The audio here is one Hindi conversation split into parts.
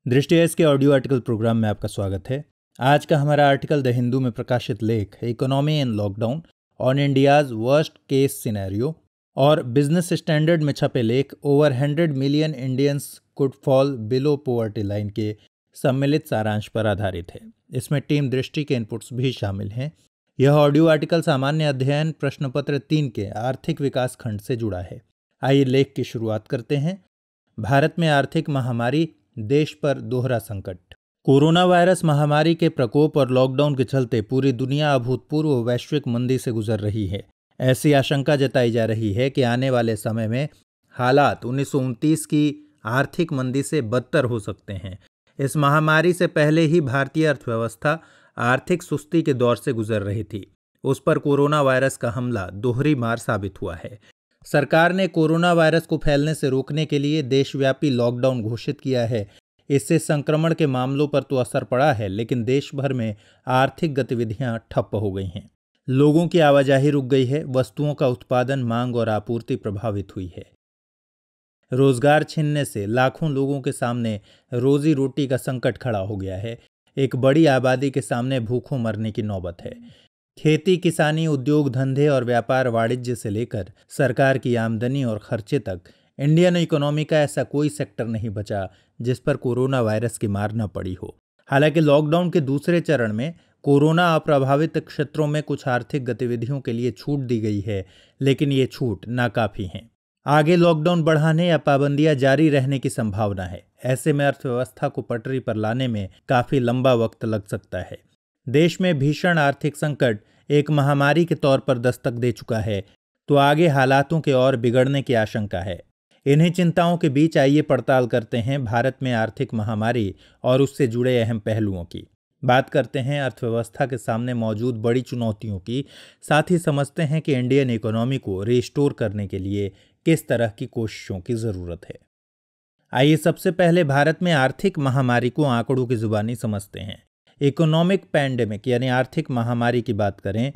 दृष्टि एस के ऑडियो आर्टिकल प्रोग्राम में आपका स्वागत है। आज का हमारा आर्टिकल द हिंदू में प्रकाशित लेख है economy in lockdown on India's worst case scenario और बिजनेस स्टैंडर्ड में छपे लेख over 100 million Indians could fall below poverty line के सम्मिलित सारांश पर आधारित है। इसमें टीम दृष्टि के इनपुट्स भी शामिल हैं। यह ऑडियो आर्टिकल सामान्य अध्ययन प्रश्न पत्र 3 के आर्थिक विकास खंड से जुड़ा है। आइए लेख की शुरुआत करते हैं। भारत में आर्थिक महामारी, देश पर दोहरा संकट। कोरोना वायरस महामारी के प्रकोप और लॉकडाउन के चलते पूरी दुनिया अभूतपूर्व वैश्विक मंदी से गुजर रही है। ऐसी आशंका जताई जा रही है कि आने वाले समय में हालात 1929 की आर्थिक मंदी से बदतर हो सकते हैं। इस महामारी से पहले ही भारतीय अर्थव्यवस्था आर्थिक सुस्ती के दौर से गुजर रही थी। उस पर कोरोना वायरस का हमला दोहरी मार साबित हुआ है। सरकार ने कोरोना वायरस को फैलने से रोकने के लिए देशव्यापी लॉकडाउन घोषित किया है। इससे संक्रमण के मामलों पर तो असर पड़ा है, लेकिन देश भर में आर्थिक गतिविधियां ठप हो गई हैं। लोगों की आवाजाही रुक गई है। वस्तुओं का उत्पादन, मांग और आपूर्ति प्रभावित हुई है। रोजगार छिनने से लाखों लोगों के सामने रोजी रोटी का संकट खड़ा हो गया है। एक बड़ी आबादी के सामने भूखों मरने की नौबत है। खेती, किसानी, उद्योग धंधे और व्यापार वाणिज्य से लेकर सरकार की आमदनी और खर्चे तक इंडियन इकोनॉमी का ऐसा कोई सेक्टर नहीं बचा जिस पर कोरोना वायरस की मार न पड़ी हो। हालांकि लॉकडाउन के दूसरे चरण में कोरोना अप्रभावित क्षेत्रों में कुछ आर्थिक गतिविधियों के लिए छूट दी गई है, लेकिन ये छूट नाकाफी हैं। आगे लॉकडाउन बढ़ाने या पाबंदियां जारी रहने की संभावना है। ऐसे में अर्थव्यवस्था को पटरी पर लाने में काफी लंबा वक्त लग सकता है। देश में भीषण आर्थिक संकट एक महामारी के तौर पर दस्तक दे चुका है, तो आगे हालातों के और बिगड़ने की आशंका है। इन्हीं चिंताओं के बीच आइए पड़ताल करते हैं भारत में आर्थिक महामारी और उससे जुड़े अहम पहलुओं की। बात करते हैं अर्थव्यवस्था के सामने मौजूद बड़ी चुनौतियों की, साथ ही समझते हैं कि इंडियन इकोनॉमी को रिस्टोर करने के लिए किस तरह की कोशिशों की जरूरत है। आइए सबसे पहले भारत में आर्थिक महामारी को आंकड़ों की जुबानी समझते हैं। इकोनॉमिक पैंडेमिक यानी आर्थिक महामारी की बात करें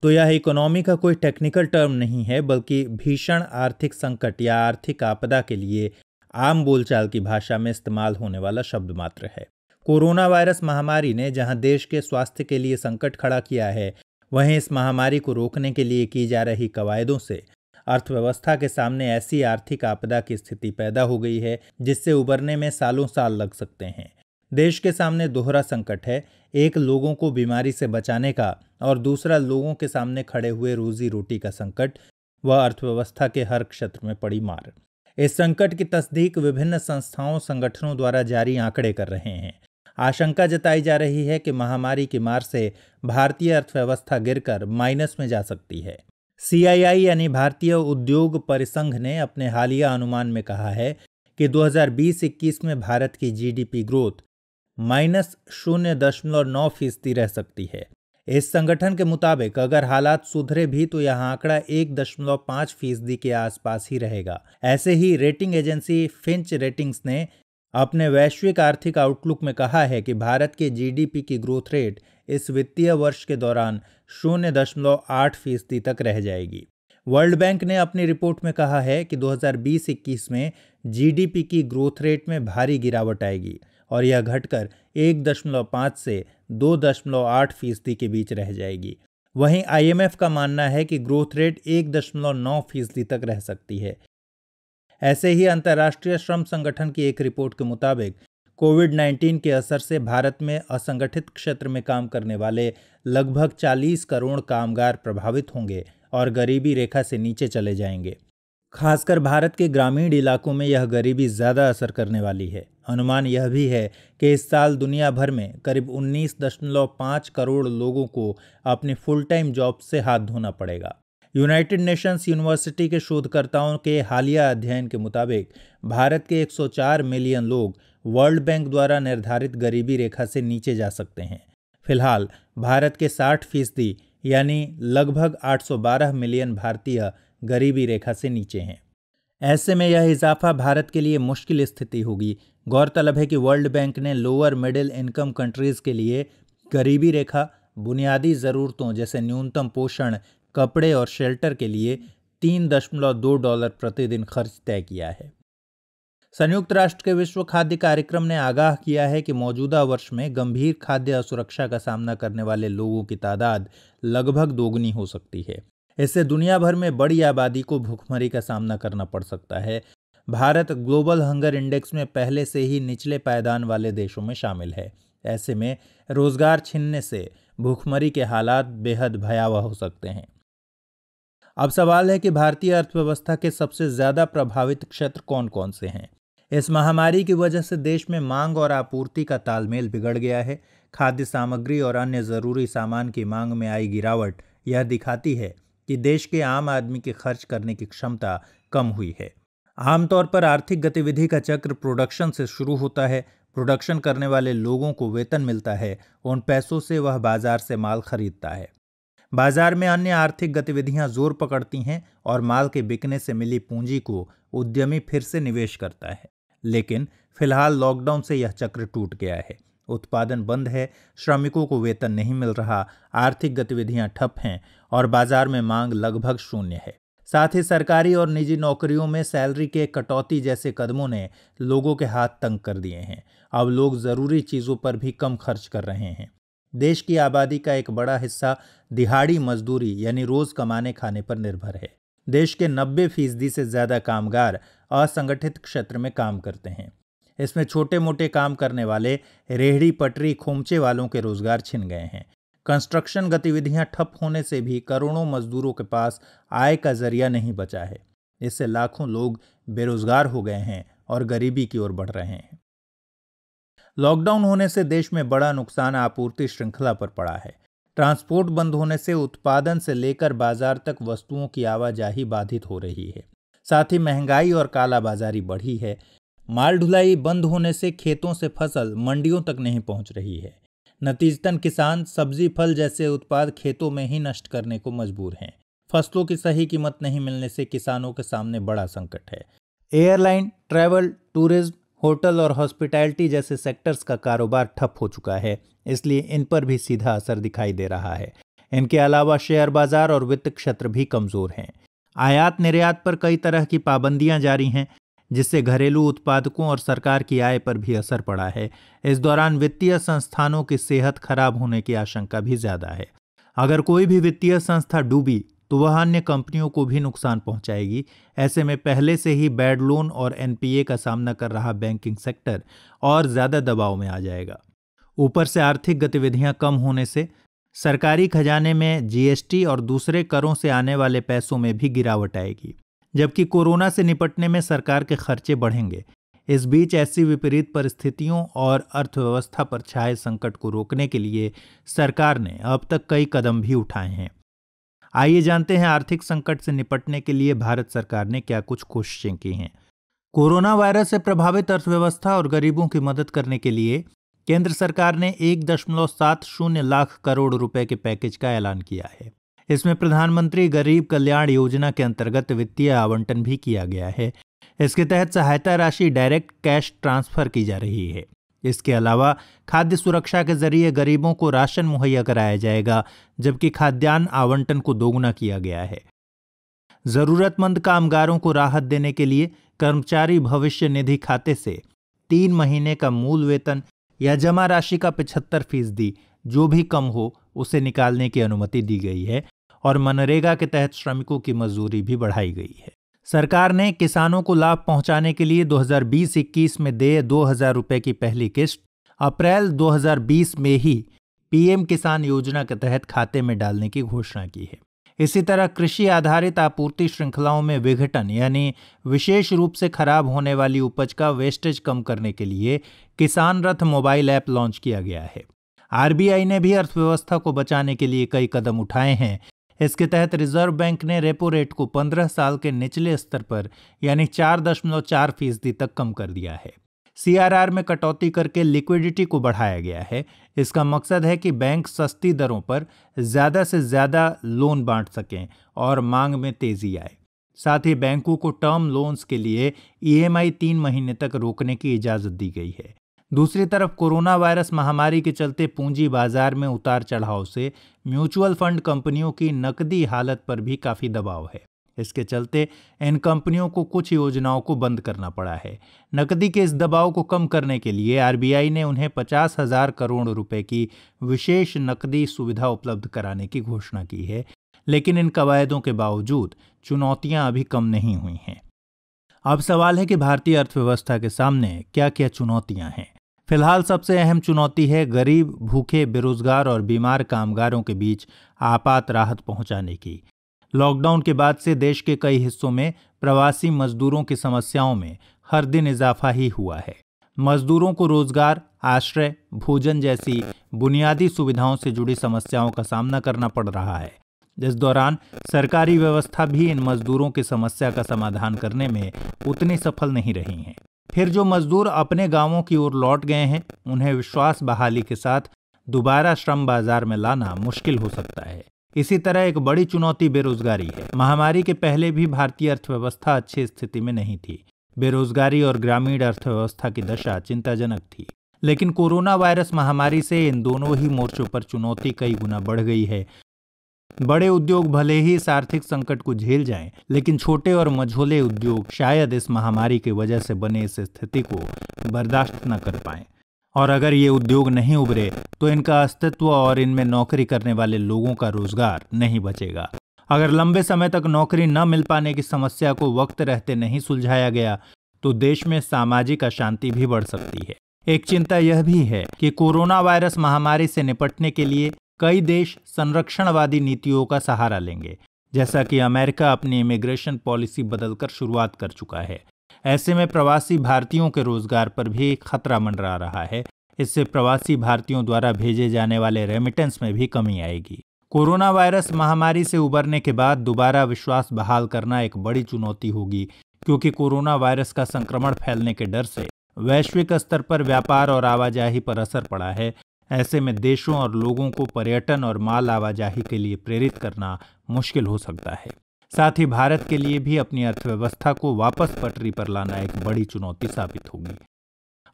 तो यह इकोनॉमी का कोई टेक्निकल टर्म नहीं है, बल्कि भीषण आर्थिक संकट या आर्थिक आपदा के लिए आम बोलचाल की भाषा में इस्तेमाल होने वाला शब्द मात्र है। कोरोना वायरस महामारी ने जहां देश के स्वास्थ्य के लिए संकट खड़ा किया है, वहीं इस महामारी को रोकने के लिए की जा रही कवायदों से अर्थव्यवस्था के सामने ऐसी आर्थिक आपदा की स्थिति पैदा हो गई है जिससे उबरने में सालों साल लग सकते हैं। देश के सामने दोहरा संकट है, एक लोगों को बीमारी से बचाने का और दूसरा लोगों के सामने खड़े हुए रोजी रोटी का संकट, वह अर्थव्यवस्था के हर क्षेत्र में पड़ी मार। इस संकट की तस्दीक विभिन्न संस्थाओं, संगठनों द्वारा जारी आंकड़े कर रहे हैं। आशंका जताई जा रही है कि महामारी की मार से भारतीय अर्थव्यवस्था गिरकर माइनस में जा सकती है। CII यानी भारतीय उद्योग परिसंघ ने अपने हालिया अनुमान में कहा है कि 2020-21 में भारत की GDP ग्रोथ -0.9% रह सकती है। इस संगठन के मुताबिक अगर हालात सुधरे भी तो यह आंकड़ा 1.5% के आसपास ही रहेगा। ऐसे ही रेटिंग एजेंसी फिंच रेटिंग्स ने अपने वैश्विक आर्थिक आउटलुक में कहा है कि भारत के GDP की ग्रोथ रेट इस वित्तीय वर्ष के दौरान 0.8% तक रह जाएगी। वर्ल्ड बैंक ने अपनी रिपोर्ट में कहा है कि 2020-21 में GDP की ग्रोथ रेट में भारी गिरावट आएगी और यह घटकर 1.5 से 2.8% के बीच रह जाएगी। वहीं IMF का मानना है कि ग्रोथ रेट 1.9% तक रह सकती है। ऐसे ही अंतर्राष्ट्रीय श्रम संगठन की एक रिपोर्ट के मुताबिक कोविड-19 के असर से भारत में असंगठित क्षेत्र में काम करने वाले लगभग 40 करोड़ कामगार प्रभावित होंगे और गरीबी रेखा से नीचे चले जाएंगे। खासकर भारत के ग्रामीण इलाकों में यह गरीबी ज़्यादा असर करने वाली है। अनुमान यह भी है कि इस साल दुनिया भर में करीब 19.5 करोड़ लोगों को अपनी फुल टाइम जॉब से हाथ धोना पड़ेगा। यूनाइटेड नेशंस यूनिवर्सिटी के शोधकर्ताओं के हालिया अध्ययन के मुताबिक भारत के 104 मिलियन लोग वर्ल्ड बैंक द्वारा निर्धारित गरीबी रेखा से नीचे जा सकते हैं। फिलहाल भारत के 60% यानी लगभग 812 मिलियन भारतीय गरीबी रेखा से नीचे हैं। ऐसे में यह इजाफा भारत के लिए मुश्किल स्थिति होगी। गौरतलब है कि वर्ल्ड बैंक ने लोअर मिडिल इनकम कंट्रीज के लिए गरीबी रेखा, बुनियादी ज़रूरतों जैसे न्यूनतम पोषण, कपड़े और शेल्टर के लिए $3.2 प्रतिदिन खर्च तय किया है। संयुक्त राष्ट्र के विश्व खाद्य कार्यक्रम ने आगाह किया है कि मौजूदा वर्ष में गंभीर खाद्य असुरक्षा का सामना करने वाले लोगों की तादाद लगभग दोगुनी हो सकती है। इससे दुनिया भर में बड़ी आबादी को भूखमरी का सामना करना पड़ सकता है। भारत ग्लोबल हंगर इंडेक्स में पहले से ही निचले पायदान वाले देशों में शामिल है। ऐसे में रोजगार छिनने से भूखमरी के हालात बेहद भयावह हो सकते हैं। अब सवाल है कि भारतीय अर्थव्यवस्था के सबसे ज्यादा प्रभावित क्षेत्र कौन कौन से हैं। इस महामारी की वजह से देश में मांग और आपूर्ति का तालमेल बिगड़ गया है। खाद्य सामग्री और अन्य जरूरी सामान की मांग में आई गिरावट यह दिखाती है कि देश के आम आदमी के खर्च करने की क्षमता कम हुई है। आमतौर पर आर्थिक गतिविधि का चक्र प्रोडक्शन से शुरू होता है। प्रोडक्शन करने वाले लोगों को वेतन मिलता है, उन पैसों से वह बाजार से माल खरीदता है। बाजार में अन्य आर्थिक गतिविधियां जोर पकड़ती हैं और माल के बिकने से मिली पूंजी को उद्यमी फिर से निवेश करता है। लेकिन फिलहाल लॉकडाउन से यह चक्र टूट गया है। उत्पादन बंद है, श्रमिकों को वेतन नहीं मिल रहा, आर्थिक गतिविधियां ठप हैं और बाजार में मांग लगभग शून्य है। साथ ही सरकारी और निजी नौकरियों में सैलरी के कटौती जैसे कदमों ने लोगों के हाथ तंग कर दिए हैं। अब लोग जरूरी चीजों पर भी कम खर्च कर रहे हैं। देश की आबादी का एक बड़ा हिस्सा दिहाड़ी मजदूरी यानी रोज कमाने खाने पर निर्भर है। देश के 90% से ज्यादा कामगार असंगठित क्षेत्र में काम करते हैं। इसमें छोटे मोटे काम करने वाले, रेहड़ी पटरी खोमचे वालों के रोजगार छिन गए हैं। कंस्ट्रक्शन गतिविधियां ठप होने से भी करोड़ों मजदूरों के पास आय का जरिया नहीं बचा है। इससे लाखों लोग बेरोजगार हो गए हैं और गरीबी की ओर बढ़ रहे हैं। लॉकडाउन होने से देश में बड़ा नुकसान आपूर्ति श्रृंखला पर पड़ा है। ट्रांसपोर्ट बंद होने से उत्पादन से लेकर बाजार तक वस्तुओं की आवाजाही बाधित हो रही है। साथ ही महंगाई और कालाबाजारी बढ़ी है। माल ढुलाई बंद होने से खेतों से फसल मंडियों तक नहीं पहुंच रही है। नतीजतन किसान सब्जी फल जैसे उत्पाद खेतों में ही नष्ट करने को मजबूर हैं। फसलों की सही कीमत नहीं मिलने से किसानों के सामने बड़ा संकट है। एयरलाइन, ट्रैवल, टूरिज्म, होटल और हॉस्पिटैलिटी जैसे सेक्टर्स का कारोबार ठप हो चुका है, इसलिए इन पर भी सीधा असर दिखाई दे रहा है। इनके अलावा शेयर बाजार और वित्त क्षेत्र भी कमजोर हैं। आयात निर्यात पर कई तरह की पाबंदियां जारी हैं, जिससे घरेलू उत्पादकों और सरकार की आय पर भी असर पड़ा है। इस दौरान वित्तीय संस्थानों की सेहत खराब होने की आशंका भी ज्यादा है। अगर कोई भी वित्तीय संस्था डूबी तो वह अन्य कंपनियों को भी नुकसान पहुंचाएगी। ऐसे में पहले से ही बैड लोन और एनपीए का सामना कर रहा बैंकिंग सेक्टर और ज्यादा दबाव में आ जाएगा। ऊपर से आर्थिक गतिविधियां कम होने से सरकारी खजाने में जीएसटी और दूसरे करों से आने वाले पैसों में भी गिरावट आएगी, जबकि कोरोना से निपटने में सरकार के खर्चे बढ़ेंगे। इस बीच ऐसी विपरीत परिस्थितियों और अर्थव्यवस्था पर छाए संकट को रोकने के लिए सरकार ने अब तक कई कदम भी उठाए हैं। आइए जानते हैं आर्थिक संकट से निपटने के लिए भारत सरकार ने क्या कुछ कोशिशें की हैं। कोरोना वायरस से प्रभावित अर्थव्यवस्था और गरीबों की मदद करने के लिए केंद्र सरकार ने 1.70 लाख करोड़ रुपए के पैकेज का ऐलान किया है। इसमें प्रधानमंत्री गरीब कल्याण योजना के अंतर्गत वित्तीय आवंटन भी किया गया है। इसके तहत सहायता राशि डायरेक्ट कैश ट्रांसफर की जा रही है। इसके अलावा खाद्य सुरक्षा के जरिए गरीबों को राशन मुहैया कराया जाएगा, जबकि खाद्यान्न आवंटन को दोगुना किया गया है। जरूरतमंद कामगारों को राहत देने के लिए कर्मचारी भविष्य निधि खाते से 3 महीने का मूल वेतन या जमा राशि का 75% जो भी कम हो उसे निकालने की अनुमति दी गई है और मनरेगा के तहत श्रमिकों की मजदूरी भी बढ़ाई गई है। सरकार ने किसानों को लाभ पहुंचाने के लिए 2020-21 में देय 2,000 रुपए की पहली किस्त अप्रैल 2020 में ही पीएम किसान योजना के तहत खाते में डालने की घोषणा की है। इसी तरह कृषि आधारित आपूर्ति श्रृंखलाओं में विघटन यानी विशेष रूप से खराब होने वाली उपज का वेस्टेज कम करने के लिए किसान रथ मोबाइल ऐप लॉन्च किया गया है। आरबीआई ने भी अर्थव्यवस्था को बचाने के लिए कई कदम उठाए हैं। इसके तहत रिजर्व बैंक ने रेपो रेट को 15 साल के निचले स्तर पर यानी 4.4% तक कम कर दिया है। सीआरआर में कटौती करके लिक्विडिटी को बढ़ाया गया है। इसका मकसद है कि बैंक सस्ती दरों पर ज्यादा से ज्यादा लोन बांट सकें और मांग में तेजी आए। साथ ही बैंकों को टर्म लोन्स के लिए ईएमआई 3 महीने तक रोकने की इजाजत दी गई है। दूसरी तरफ कोरोना वायरस महामारी के चलते पूंजी बाजार में उतार चढ़ाव से म्यूचुअल फंड कंपनियों की नकदी हालत पर भी काफी दबाव है। इसके चलते इन कंपनियों को कुछ योजनाओं को बंद करना पड़ा है। नकदी के इस दबाव को कम करने के लिए आरबीआई ने उन्हें 50,000 करोड़ रुपए की विशेष नकदी सुविधा उपलब्ध कराने की घोषणा की है, लेकिन इन कवायदों के बावजूद चुनौतियां अभी कम नहीं हुई हैं। अब सवाल है कि भारतीय अर्थव्यवस्था के सामने क्या क्या चुनौतियां हैं। फिलहाल सबसे अहम चुनौती है गरीब, भूखे, बेरोजगार और बीमार कामगारों के बीच आपात राहत पहुंचाने की। लॉकडाउन के बाद से देश के कई हिस्सों में प्रवासी मजदूरों की समस्याओं में हर दिन इजाफा ही हुआ है। मजदूरों को रोजगार, आश्रय, भोजन जैसी बुनियादी सुविधाओं से जुड़ी समस्याओं का सामना करना पड़ रहा है। इस दौरान सरकारी व्यवस्था भी इन मजदूरों की समस्या का समाधान करने में उतनी सफल नहीं रही है। फिर जो मजदूर अपने गांवों की ओर लौट गए हैं, उन्हें विश्वास बहाली के साथ दोबारा श्रम बाजार में लाना मुश्किल हो सकता है। इसी तरह एक बड़ी चुनौती बेरोजगारी है। महामारी के पहले भी भारतीय अर्थव्यवस्था अच्छी स्थिति में नहीं थी। बेरोजगारी और ग्रामीण अर्थव्यवस्था की दशा चिंताजनक थी, लेकिन कोरोना वायरस महामारी से इन दोनों ही मोर्चों पर चुनौती कई गुना बढ़ गई है। बड़े उद्योग भले ही इस आर्थिक संकट को झेल जाएं, लेकिन छोटे और मझोले उद्योग शायद इस महामारी की वजह से बने इस स्थिति को बर्दाश्त न कर पाएं। और अगर ये उद्योग नहीं उभरे तो इनका अस्तित्व और इनमें नौकरी करने वाले लोगों का रोजगार नहीं बचेगा। अगर लंबे समय तक नौकरी न मिल पाने की समस्या को वक्त रहते नहीं सुलझाया गया तो देश में सामाजिक अशांति भी बढ़ सकती है। एक चिंता यह भी है कि कोरोना वायरस महामारी से निपटने के लिए कई देश संरक्षणवादी नीतियों का सहारा लेंगे, जैसा कि अमेरिका अपनी इमिग्रेशन पॉलिसी बदलकर शुरुआत कर चुका है। ऐसे में प्रवासी भारतीयों के रोजगार पर भी खतरा मंडरा रहा है। इससे प्रवासी भारतीयों द्वारा भेजे जाने वाले रेमिटेंस में भी कमी आएगी। कोरोना वायरस महामारी से उबरने के बाद दोबारा विश्वास बहाल करना एक बड़ी चुनौती होगी, क्योंकि कोरोना वायरस का संक्रमण फैलने के डर से वैश्विक स्तर पर व्यापार और आवाजाही पर असर पड़ा है। ऐसे में देशों और लोगों को पर्यटन और माल आवाजाही के लिए प्रेरित करना मुश्किल हो सकता है। साथ ही भारत के लिए भी अपनी अर्थव्यवस्था को वापस पटरी पर लाना एक बड़ी चुनौती साबित होगी।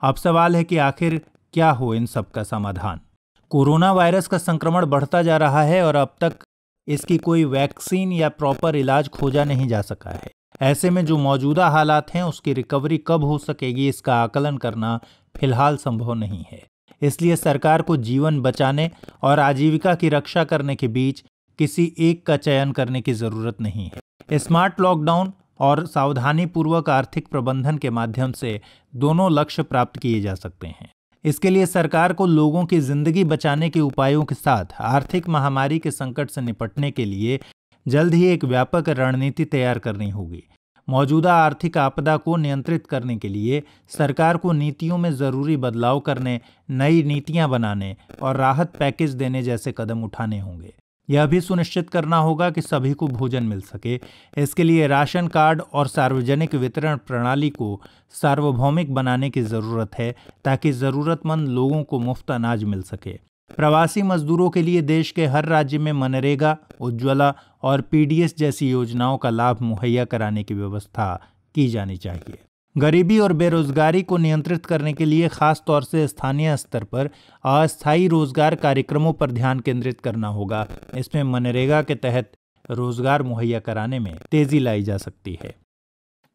अब सवाल है कि आखिर क्या हो इन सब का समाधान। कोरोना वायरस का संक्रमण बढ़ता जा रहा है और अब तक इसकी कोई वैक्सीन या प्रॉपर इलाज खोजा नहीं जा सका है। ऐसे में जो मौजूदा हालात हैं उसकी रिकवरी कब हो सकेगी, इसका आकलन करना फिलहाल संभव नहीं है। इसलिए सरकार को जीवन बचाने और आजीविका की रक्षा करने के बीच किसी एक का चयन करने की जरूरत नहीं है। स्मार्ट लॉकडाउन और सावधानीपूर्वक आर्थिक प्रबंधन के माध्यम से दोनों लक्ष्य प्राप्त किए जा सकते हैं। इसके लिए सरकार को लोगों की जिंदगी बचाने के उपायों के साथ आर्थिक महामारी के संकट से निपटने के लिए जल्द ही एक व्यापक रणनीति तैयार करनी होगी। मौजूदा आर्थिक आपदा को नियंत्रित करने के लिए सरकार को नीतियों में जरूरी बदलाव करने, नई नीतियां बनाने और राहत पैकेज देने जैसे कदम उठाने होंगे। यह भी सुनिश्चित करना होगा कि सभी को भोजन मिल सके। इसके लिए राशन कार्ड और सार्वजनिक वितरण प्रणाली को सार्वभौमिक बनाने की जरूरत है, ताकि जरूरतमंद लोगों को मुफ्त अनाज मिल सके। प्रवासी मजदूरों के लिए देश के हर राज्य में मनरेगा, उज्ज्वला और पीडीएस जैसी योजनाओं का लाभ मुहैया कराने की व्यवस्था की जानी चाहिए। गरीबी और बेरोजगारी को नियंत्रित करने के लिए खास तौर से स्थानीय स्तर पर अस्थायी रोजगार कार्यक्रमों पर ध्यान केंद्रित करना होगा। इसमें मनरेगा के तहत रोजगार मुहैया कराने में तेजी लाई जा सकती है।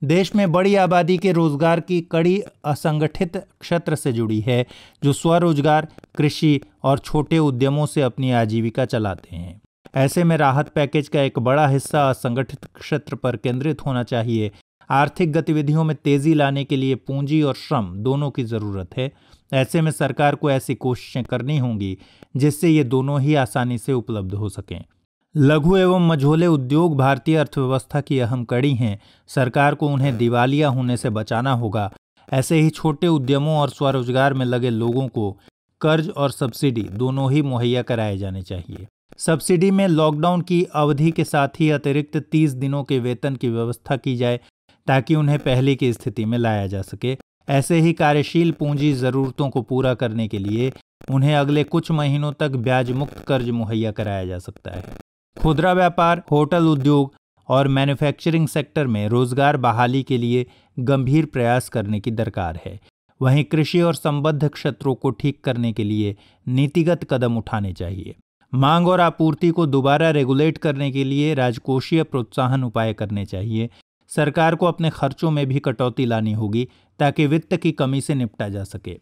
देश में बड़ी आबादी के रोजगार की कड़ी असंगठित क्षेत्र से जुड़ी है, जो स्वरोजगार, कृषि और छोटे उद्यमों से अपनी आजीविका चलाते हैं। ऐसे में राहत पैकेज का एक बड़ा हिस्सा असंगठित क्षेत्र पर केंद्रित होना चाहिए। आर्थिक गतिविधियों में तेजी लाने के लिए पूंजी और श्रम दोनों की जरूरत है। ऐसे में सरकार को ऐसी कोशिशें करनी होंगी जिससे ये दोनों ही आसानी से उपलब्ध हो सकें। लघु एवं मझोले उद्योग भारतीय अर्थव्यवस्था की अहम कड़ी हैं। सरकार को उन्हें दिवालिया होने से बचाना होगा। ऐसे ही छोटे उद्यमों और स्वरोजगार में लगे लोगों को कर्ज और सब्सिडी दोनों ही मुहैया कराए जाने चाहिए। सब्सिडी में लॉकडाउन की अवधि के साथ ही अतिरिक्त 30 दिनों के वेतन की व्यवस्था की जाए, ताकि उन्हें पहले की स्थिति में लाया जा सके। ऐसे ही कार्यशील पूंजी जरूरतों को पूरा करने के लिए उन्हें अगले कुछ महीनों तक ब्याज मुक्त कर्ज मुहैया कराया जा सकता है। खुदरा व्यापार, होटल उद्योग और मैन्युफैक्चरिंग सेक्टर में रोजगार बहाली के लिए गंभीर प्रयास करने की दरकार है। वहीं कृषि और संबद्ध क्षेत्रों को ठीक करने के लिए नीतिगत कदम उठाने चाहिए। मांग और आपूर्ति को दोबारा रेगुलेट करने के लिए राजकोषीय प्रोत्साहन उपाय करने चाहिए। सरकार को अपने खर्चों में भी कटौती लानी होगी ताकि वित्त की कमी से निपटा जा सके।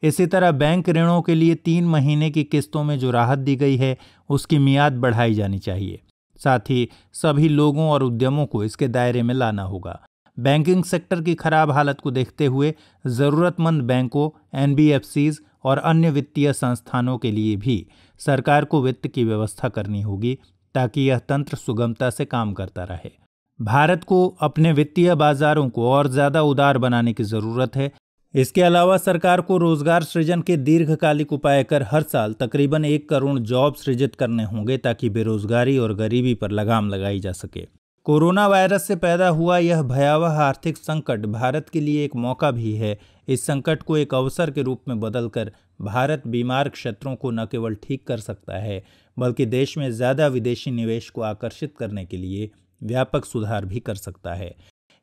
इसी तरह बैंक ऋणों के लिए 3 महीने की किस्तों में जो राहत दी गई है उसकी मियाद बढ़ाई जानी चाहिए। साथ ही सभी लोगों और उद्यमों को इसके दायरे में लाना होगा। बैंकिंग सेक्टर की खराब हालत को देखते हुए जरूरतमंद बैंकों, एनबीएफसीज और अन्य वित्तीय संस्थानों के लिए भी सरकार को वित्त की व्यवस्था करनी होगी ताकि यह तंत्र सुगमता से काम करता रहे। भारत को अपने वित्तीय बाजारों को और ज्यादा उदार बनाने की जरूरत है। इसके अलावा सरकार को रोजगार सृजन के दीर्घकालिक उपाय कर हर साल तकरीबन 1 करोड़ जॉब सृजित करने होंगे ताकि बेरोजगारी और गरीबी पर लगाम लगाई जा सके। कोरोना वायरस से पैदा हुआ यह भयावह आर्थिक संकट भारत के लिए एक मौका भी है। इस संकट को एक अवसर के रूप में बदलकर भारत बीमार क्षेत्रों को न केवल ठीक कर सकता है बल्कि देश में ज्यादा विदेशी निवेश को आकर्षित करने के लिए व्यापक सुधार भी कर सकता है।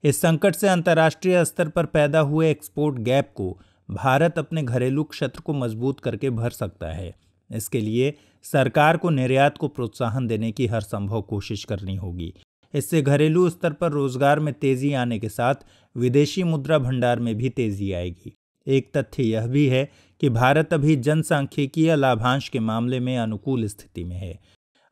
इस संकट से अंतर्राष्ट्रीय स्तर पर पैदा हुए एक्सपोर्ट गैप को भारत अपने घरेलू क्षेत्र को मजबूत करके भर सकता है। इसके लिए सरकार को निर्यात को प्रोत्साहन देने की हर संभव कोशिश करनी होगी। इससे घरेलू स्तर पर रोजगार में तेजी आने के साथ विदेशी मुद्रा भंडार में भी तेजी आएगी। एक तथ्य यह भी है कि भारत अभी जनसांख्यिकीय लाभांश के मामले में अनुकूल स्थिति में है।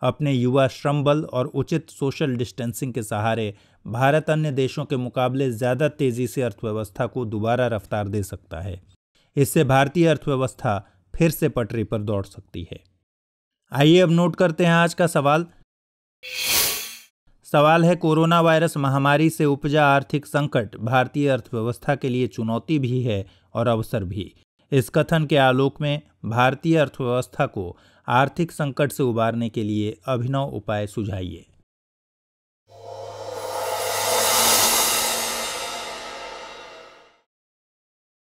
अपने युवा श्रम बल और उचित सोशल डिस्टेंसिंग के सहारे भारत अन्य देशों के मुकाबले ज्यादा तेजी से अर्थव्यवस्था को दोबारा रफ्तार दे सकता है। इससे भारतीय अर्थव्यवस्था फिर से पटरी पर दौड़ सकती है। आइए अब नोट करते हैं आज का सवाल। सवाल है, कोरोना वायरस महामारी से उपजा आर्थिक संकट भारतीय अर्थव्यवस्था के लिए चुनौती भी है और अवसर भी। इस कथन के आलोक में भारतीय अर्थव्यवस्था को आर्थिक संकट से उबारने के लिए अभिनव उपाय सुझाइए।